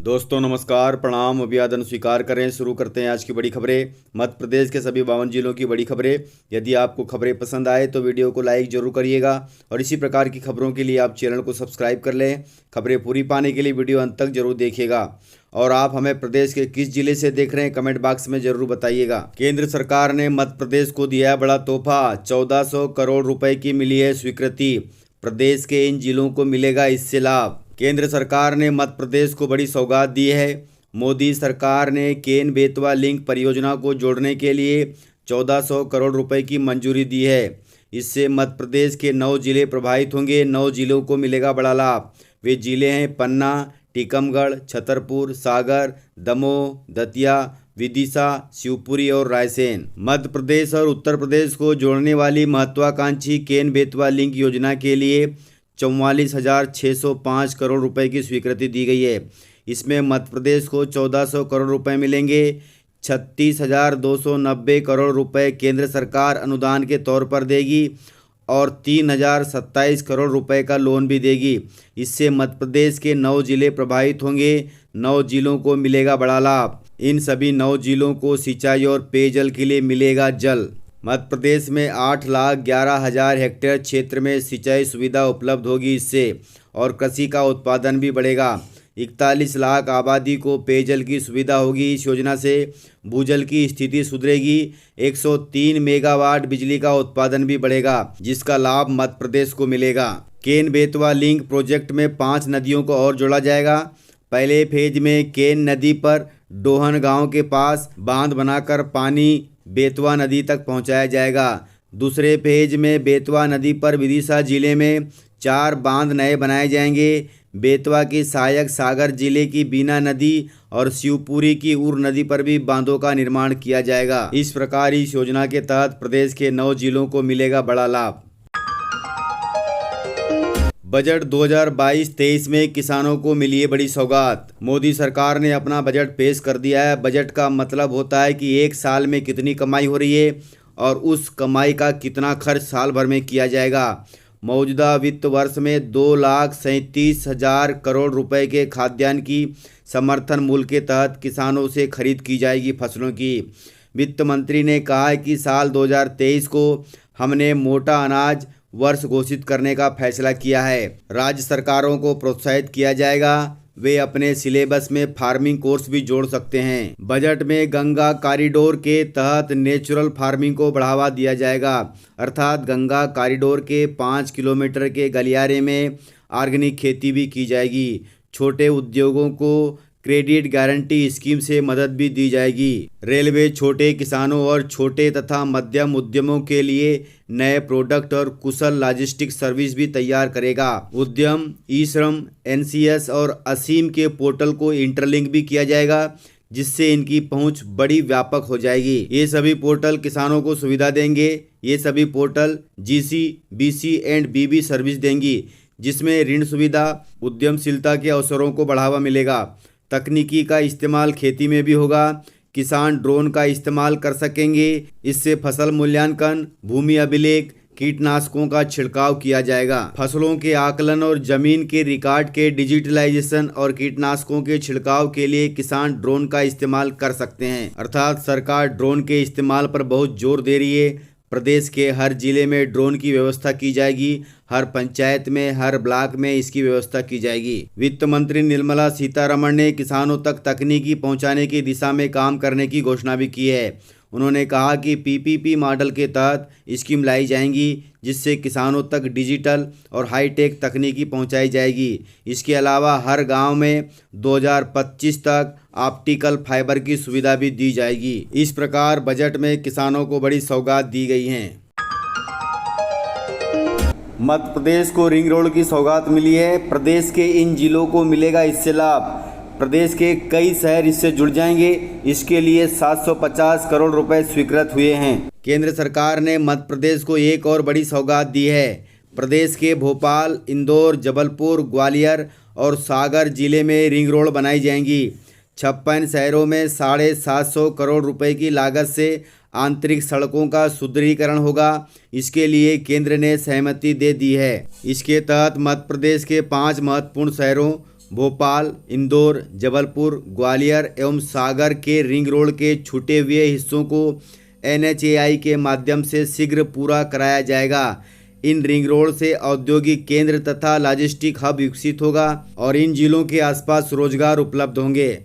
दोस्तों नमस्कार, प्रणाम, अभिवादन स्वीकार करें। शुरू करते हैं आज की बड़ी खबरें। मध्य प्रदेश के सभी 52 जिलों की बड़ी खबरें। यदि आपको खबरें पसंद आए तो वीडियो को लाइक जरूर करिएगा और इसी प्रकार की खबरों के लिए आप चैनल को सब्सक्राइब कर लें। खबरें पूरी पाने के लिए वीडियो अंत तक जरूर देखिएगा। और आप हमें प्रदेश के किस जिले से देख रहे हैं कमेंट बॉक्स में जरूर बताइएगा। केंद्र सरकार ने मध्य प्रदेश को दिया है बड़ा तोहफा। 1400 करोड़ रुपए की मिली है स्वीकृति। प्रदेश के इन जिलों को मिलेगा इससे लाभ। केंद्र सरकार ने मध्य प्रदेश को बड़ी सौगात दी है। मोदी सरकार ने केन बेतवा लिंक परियोजना को जोड़ने के लिए 1400 करोड़ रुपए की मंजूरी दी है। इससे मध्य प्रदेश के 9 जिले प्रभावित होंगे। 9 जिलों को मिलेगा बड़ा लाभ। वे जिले हैं पन्ना, टीकमगढ़, छतरपुर, सागर, दमोह, दतिया, विदिशा, शिवपुरी और रायसेन। मध्य प्रदेश और उत्तर प्रदेश को जोड़ने वाली महत्वाकांक्षी केन बेतवा लिंक योजना के लिए 44,605 करोड़ रुपए की स्वीकृति दी गई है। इसमें मध्य प्रदेश को 1400 करोड़ रुपए मिलेंगे। 36,290 करोड़ रुपए केंद्र सरकार अनुदान के तौर पर देगी और 3,027 करोड़ रुपए का लोन भी देगी। इससे मध्य प्रदेश के 9 जिले प्रभावित होंगे। 9 जिलों को मिलेगा बड़ा लाभ। इन सभी 9 जिलों को सिंचाई और पेयजल के लिए मिलेगा जल। मध्य प्रदेश में 8,11,000 हेक्टेयर क्षेत्र में सिंचाई सुविधा उपलब्ध होगी इससे, और कृषि का उत्पादन भी बढ़ेगा। 41 लाख आबादी को पेयजल की सुविधा होगी। इस योजना से भूजल की स्थिति सुधरेगी। 103 मेगावाट बिजली का उत्पादन भी बढ़ेगा, जिसका लाभ मध्य प्रदेश को मिलेगा। केन बेतवा लिंक प्रोजेक्ट में 5 नदियों को और जोड़ा जाएगा। पहले फेज में केन नदी पर डोहन गांव के पास बांध बनाकर पानी बेतवा नदी तक पहुंचाया जाएगा। दूसरे फेज में बेतवा नदी पर विदिशा जिले में 4 बांध नए बनाए जाएंगे। बेतवा की सहायक सागर जिले की बीना नदी और शिवपुरी की उर नदी पर भी बांधों का निर्माण किया जाएगा। इस प्रकार इस योजना के तहत प्रदेश के 9 जिलों को मिलेगा बड़ा लाभ। बजट 2022-23 में किसानों को मिली है बड़ी सौगात। मोदी सरकार ने अपना बजट पेश कर दिया है। बजट का मतलब होता है कि एक साल में कितनी कमाई हो रही है और उस कमाई का कितना खर्च साल भर में किया जाएगा। मौजूदा वित्त वर्ष में 2,37,000 करोड़ रुपए के खाद्यान्न की समर्थन मूल्य के तहत किसानों से खरीद की जाएगी फसलों की। वित्त मंत्री ने कहा है कि साल 2023 को हमने मोटा अनाज वर्ष घोषित करने का फैसला किया है। राज्य सरकारों को प्रोत्साहित किया जाएगा। वे अपने सिलेबस में फार्मिंग कोर्स भी जोड़ सकते हैं। बजट में गंगा कॉरिडोर के तहत नेचुरल फार्मिंग को बढ़ावा दिया जाएगा, अर्थात गंगा कॉरिडोर के 5 किलोमीटर के गलियारे में ऑर्गेनिक खेती भी की जाएगी। छोटे उद्योगों को क्रेडिट गारंटी स्कीम से मदद भी दी जाएगी। रेलवे छोटे किसानों और छोटे तथा मध्यम उद्यमों के लिए नए प्रोडक्ट और कुशल लॉजिस्टिक सर्विस भी तैयार करेगा। उद्यम, ई श्रम, NCS और असीम के पोर्टल को इंटरलिंक भी किया जाएगा, जिससे इनकी पहुंच बड़ी व्यापक हो जाएगी। ये सभी पोर्टल किसानों को सुविधा देंगे। ये सभी portal GC, BC and BB service देंगी, जिसमें ऋण सुविधा, उद्यमशीलता के अवसरों को बढ़ावा मिलेगा। तकनीकी का इस्तेमाल खेती में भी होगा। किसान ड्रोन का इस्तेमाल कर सकेंगे। इससे फसल मूल्यांकन, भूमि अभिलेख, कीटनाशकों का छिड़काव किया जाएगा। फसलों के आकलन और जमीन के रिकॉर्ड के डिजिटलाइजेशन और कीटनाशकों के छिड़काव के लिए किसान ड्रोन का इस्तेमाल कर सकते हैं। अर्थात सरकार ड्रोन के इस्तेमाल पर बहुत जोर दे रही है। प्रदेश के हर जिले में ड्रोन की व्यवस्था की जाएगी। हर पंचायत में, हर ब्लॉक में इसकी व्यवस्था की जाएगी। वित्त मंत्री निर्मला सीतारमण ने किसानों तक तकनीकी पहुंचाने की दिशा में काम करने की घोषणा भी की है। उन्होंने कहा कि PPP मॉडल के तहत स्कीम लाई जाएंगी, जिससे किसानों तक डिजिटल और हाईटेक तकनीकी पहुंचाई जाएगी। इसके अलावा हर गांव में 2025 तक ऑप्टिकल फाइबर की सुविधा भी दी जाएगी। इस प्रकार बजट में किसानों को बड़ी सौगात दी गई हैं। मध्य प्रदेश को रिंग रोड की सौगात मिली है। प्रदेश के इन जिलों को मिलेगा इससे लाभ। प्रदेश के कई शहर इससे जुड़ जाएंगे। इसके लिए 750 करोड़ रुपए स्वीकृत हुए हैं। केंद्र सरकार ने मध्य प्रदेश को एक और बड़ी सौगात दी है। प्रदेश के भोपाल, इंदौर, जबलपुर, ग्वालियर और सागर जिले में रिंग रोड बनाई जाएंगी। 56 शहरों में 750 करोड़ रुपए की लागत से आंतरिक सड़कों का सुदृढ़ीकरण होगा। इसके लिए केंद्र ने सहमति दे दी है। इसके तहत मध्य प्रदेश के 5 महत्वपूर्ण शहरों भोपाल, इंदौर, जबलपुर, ग्वालियर एवं सागर के रिंग रोड के छूटे हुए हिस्सों को NHAI के माध्यम से शीघ्र पूरा कराया जाएगा। इन रिंग रोड से औद्योगिक केंद्र तथा लॉजिस्टिक हब विकसित होगा और इन जिलों के आसपास रोजगार उपलब्ध होंगे।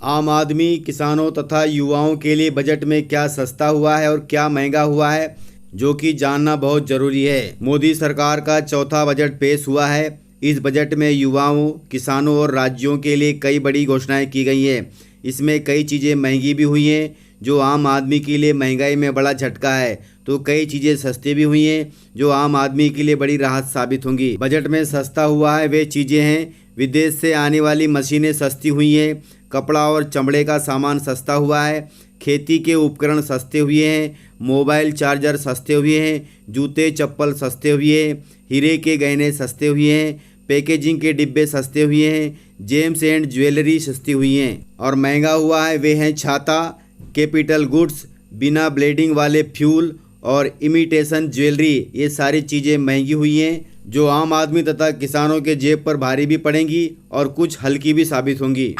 आम आदमी, किसानों तथा युवाओं के लिए बजट में क्या सस्ता हुआ है और क्या महंगा हुआ है, जो कि जानना बहुत जरूरी है। मोदी सरकार का चौथा बजट पेश हुआ है। इस बजट में युवाओं, किसानों और राज्यों के लिए कई बड़ी घोषणाएं की गई हैं। इसमें कई चीज़ें महंगी भी हुई हैं, जो आम आदमी के लिए महंगाई में बड़ा झटका है, तो कई चीज़ें सस्ती भी हुई हैं, जो आम आदमी के लिए बड़ी राहत साबित होंगी। बजट में सस्ता हुआ है वे चीज़ें हैं: विदेश से आने वाली मशीनें सस्ती हुई हैं, कपड़ा और चमड़े का सामान सस्ता हुआ है, खेती के उपकरण सस्ते हुए हैं, मोबाइल चार्जर सस्ते हुए हैं, जूते चप्पल सस्ते हुए हैं, हीरे के गहने सस्ते हुए हैं, पैकेजिंग के डिब्बे सस्ते हुए हैं, जेम्स एंड ज्वेलरी सस्ती हुई हैं। और महंगा हुआ है वे हैं छाता, कैपिटल गुड्स, बिना ब्लेडिंग वाले फ्यूल और इमिटेशन ज्वेलरी। ये सारी चीज़ें महंगी हुई हैं, जो आम आदमी तथा किसानों के जेब पर भारी भी पड़ेंगी और कुछ हल्की भी साबित होंगी।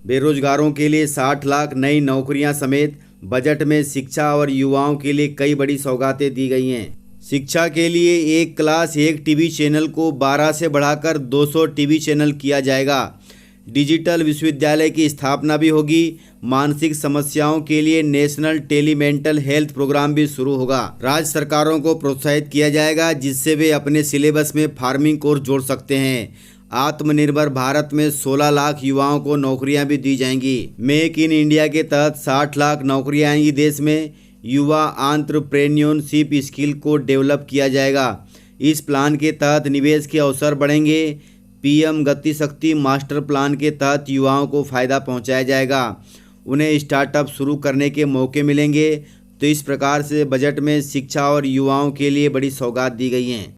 बेरोजगारों के लिए 60 लाख नई नौकरियां समेत बजट में शिक्षा और युवाओं के लिए कई बड़ी सौगातें दी गई हैं। शिक्षा के लिए एक क्लास एक टीवी चैनल को 12 से बढ़ाकर 200 टीवी चैनल किया जाएगा। डिजिटल विश्वविद्यालय की स्थापना भी होगी। मानसिक समस्याओं के लिए नेशनल टेलीमेंटल हेल्थ प्रोग्राम भी शुरू होगा। राज्य सरकारों को प्रोत्साहित किया जाएगा, जिससे वे अपने सिलेबस में फार्मिंग कोर्स जोड़ सकते हैं। आत्मनिर्भर भारत में 16 लाख युवाओं को नौकरियां भी दी जाएंगी। मेक इन इंडिया के तहत 60 लाख नौकरियां आएंगी। देश में युवा एंटरप्रेन्योरशिप स्किल को डेवलप किया जाएगा। इस प्लान के तहत निवेश के अवसर बढ़ेंगे। PM गति शक्ति मास्टर प्लान के तहत युवाओं को फ़ायदा पहुंचाया जाएगा। उन्हें स्टार्टअप शुरू करने के मौके मिलेंगे। तो इस प्रकार से बजट में शिक्षा और युवाओं के लिए बड़ी सौगात दी गई हैं।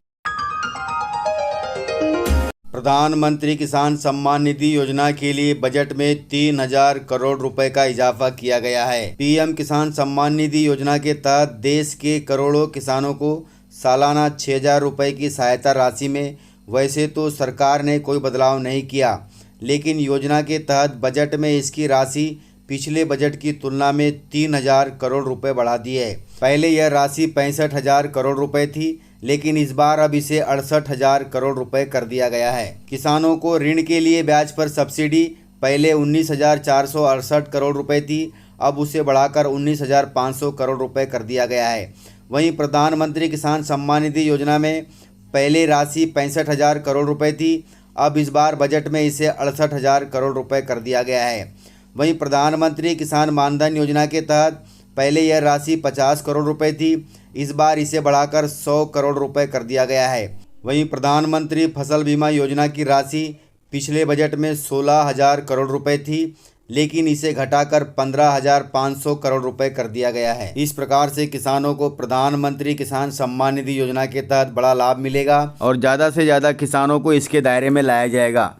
प्रधानमंत्री किसान सम्मान निधि योजना के लिए बजट में 3000 करोड़ रुपए का इजाफा किया गया है। PM किसान सम्मान निधि योजना के तहत देश के करोड़ों किसानों को सालाना 6000 रुपए की सहायता राशि में वैसे तो सरकार ने कोई बदलाव नहीं किया, लेकिन योजना के तहत बजट में इसकी राशि पिछले बजट की तुलना में 3000 करोड़ रुपए बढ़ा दी है। पहले यह राशि 65,000 करोड़ रुपए थी, लेकिन इस बार अब इसे 68,000 करोड़ रुपए कर दिया गया है। किसानों को ऋण के लिए ब्याज पर सब्सिडी पहले 19,468 करोड़ रुपए थी, अब उसे बढ़ाकर 19,500 करोड़ रुपए कर दिया गया है। वहीं प्रधानमंत्री किसान सम्मान निधि योजना में पहले राशि 65,000 करोड़ रुपए थी, अब इस बार बजट में इसे 68,000 करोड़ रुपए कर दिया गया है। वहीं प्रधानमंत्री किसान मानधन योजना के तहत पहले यह राशि 50 करोड़ रुपए थी, इस बार इसे बढ़ाकर 100 करोड़ रुपए कर दिया गया है। वहीं प्रधानमंत्री फसल बीमा योजना की राशि पिछले बजट में 16,000 करोड़ रुपए थी, लेकिन इसे घटाकर 15,500 करोड़ रुपए कर दिया गया है। इस प्रकार से किसानों को प्रधानमंत्री किसान सम्मान निधि योजना के तहत बड़ा लाभ मिलेगा और ज़्यादा से ज़्यादा किसानों को इसके दायरे में लाया जाएगा।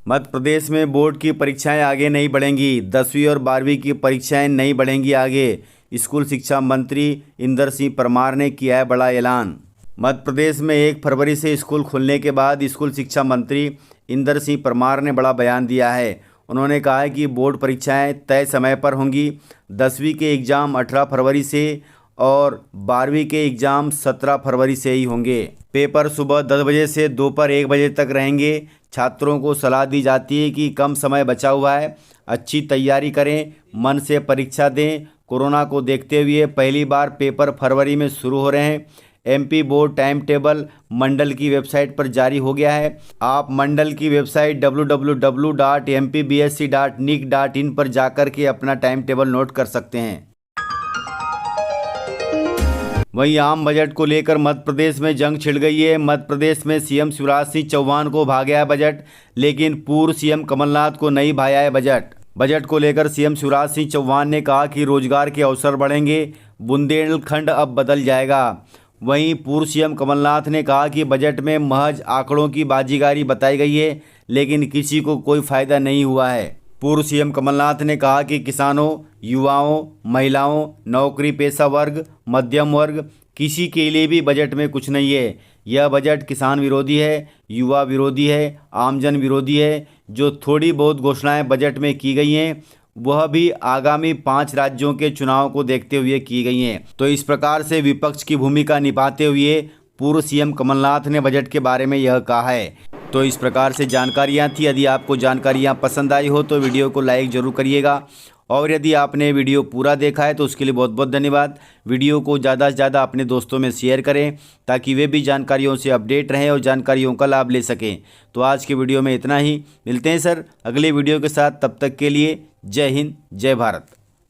मध्य प्रदेश में बोर्ड की परीक्षाएं आगे नहीं बढ़ेंगी। 10वीं और 12वीं की परीक्षाएं नहीं बढ़ेंगी आगे। स्कूल शिक्षा मंत्री इंदर सिंह परमार ने किया है बड़ा ऐलान। मध्य प्रदेश में 1 फरवरी से स्कूल खुलने के बाद स्कूल शिक्षा मंत्री इंदर सिंह परमार ने बड़ा बयान दिया है। उन्होंने कहा है कि बोर्ड परीक्षाएं तय समय पर होंगी। 10वीं के एग्ज़ाम 18 फरवरी से और 12वीं के एग्ज़ाम 17 फरवरी से ही होंगे। पेपर सुबह 10 बजे से दोपहर 1 बजे तक रहेंगे। छात्रों को सलाह दी जाती है कि कम समय बचा हुआ है, अच्छी तैयारी करें, मन से परीक्षा दें। कोरोना को देखते हुए पहली बार पेपर फरवरी में शुरू हो रहे हैं। MP बोर्ड टाइम टेबल मंडल की वेबसाइट पर जारी हो गया है। आप मंडल की वेबसाइट www.mpbsc.nic.in पर जाकर के अपना टाइम टेबल नोट कर सकते हैं। वहीं आम बजट को लेकर मध्य प्रदेश में जंग छिड़ गई है। मध्य प्रदेश में CM शिवराज सिंह चौहान को भा गया है बजट, लेकिन पूर्व CM कमलनाथ को नहीं भाया है बजट को लेकर CM शिवराज सिंह चौहान ने कहा कि रोजगार के अवसर बढ़ेंगे, बुंदेलखंड अब बदल जाएगा। वहीं पूर्व CM कमलनाथ ने कहा कि बजट में महज आंकड़ों की बाजीगारी बताई गई है, लेकिन किसी को कोई फायदा नहीं हुआ है। पूर्व CM कमलनाथ ने कहा कि किसानों, युवाओं, महिलाओं, नौकरी पेशा वर्ग, मध्यम वर्ग, किसी के लिए भी बजट में कुछ नहीं है। यह बजट किसान विरोधी है, युवा विरोधी है, आमजन विरोधी है। जो थोड़ी बहुत घोषणाएं बजट में की गई हैं वह भी आगामी 5 राज्यों के चुनाव को देखते हुए की गई हैं। तो इस प्रकार से विपक्ष की भूमिका निभाते हुए पूर्व सीएम कमलनाथ ने बजट के बारे में यह कहा है। तो इस प्रकार से जानकारियाँ थी। यदि आपको जानकारियाँ पसंद आई हो तो वीडियो को लाइक ज़रूर करिएगा, और यदि आपने वीडियो पूरा देखा है तो उसके लिए बहुत बहुत धन्यवाद। वीडियो को ज़्यादा से ज़्यादा अपने दोस्तों में शेयर करें ताकि वे भी जानकारियों से अपडेट रहें और जानकारियों का लाभ ले सकें। तो आज के वीडियो में इतना ही। मिलते हैं सर अगले वीडियो के साथ, तब तक के लिए जय हिंद, जय भारत।